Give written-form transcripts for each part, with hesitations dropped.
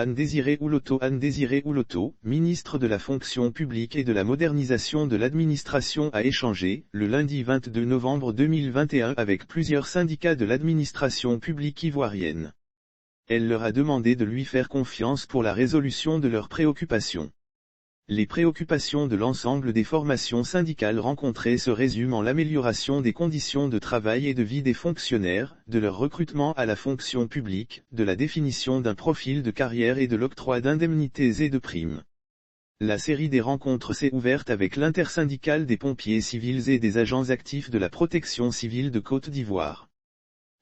Anne-Désirée Oulotto, ministre de la Fonction publique et de la modernisation de l'administration a échangé, le lundi 22 novembre 2021 avec plusieurs syndicats de l'administration publique ivoirienne. Elle leur a demandé de lui faire confiance pour la résolution de leurs préoccupations. Les préoccupations de l'ensemble des formations syndicales rencontrées se résument en l'amélioration des conditions de travail et de vie des fonctionnaires, de leur recrutement à la fonction publique, de la définition d'un profil de carrière et de l'octroi d'indemnités et de primes. La série des rencontres s'est ouverte avec l'intersyndicale des pompiers civils et des agents actifs de la protection civile de Côte d'Ivoire.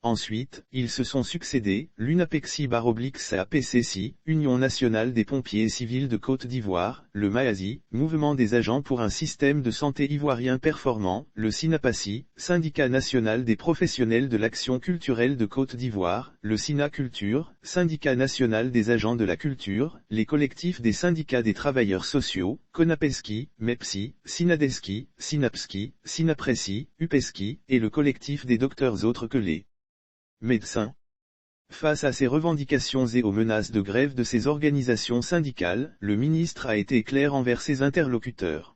Ensuite, ils se sont succédés, l'UNAPEXI/APCCI, Union nationale des pompiers civils de Côte d'Ivoire, le MAASI, Mouvement des agents pour un système de santé ivoirien performant, le SINAPACI, Syndicat national des professionnels de l'action culturelle de Côte d'Ivoire, le SINA-Culture, Syndicat national des agents de la culture, les collectifs des syndicats des travailleurs sociaux, CONAPESCI, MEPSI, SINADESCI, SINAPSCI, SINAPRESI, UPESCI, et le collectif des docteurs autres que les médecins. Face à ces revendications et aux menaces de grève de ces organisations syndicales, le ministre a été clair envers ses interlocuteurs.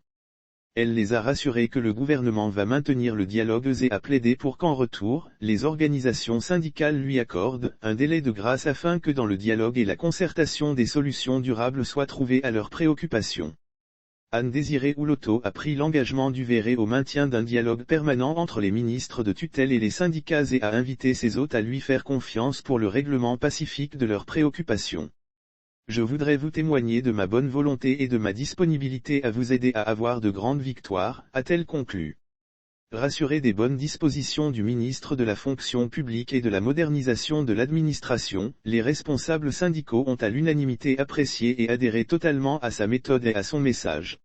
Elle les a rassurés que le gouvernement va maintenir le dialogue et a plaidé pour qu'en retour, les organisations syndicales lui accordent un délai de grâce afin que dans le dialogue et la concertation des solutions durables soient trouvées à leurs préoccupations. Anne-Désirée Oulotto a pris l'engagement du verrer au maintien d'un dialogue permanent entre les ministres de tutelle et les syndicats et a invité ses hôtes à lui faire confiance pour le règlement pacifique de leurs préoccupations. Je voudrais vous témoigner de ma bonne volonté et de ma disponibilité à vous aider à avoir de grandes victoires, a-t-elle conclu. Rassuré des bonnes dispositions du ministre de la Fonction publique et de la modernisation de l'administration, les responsables syndicaux ont à l'unanimité apprécié et adhéré totalement à sa méthode et à son message.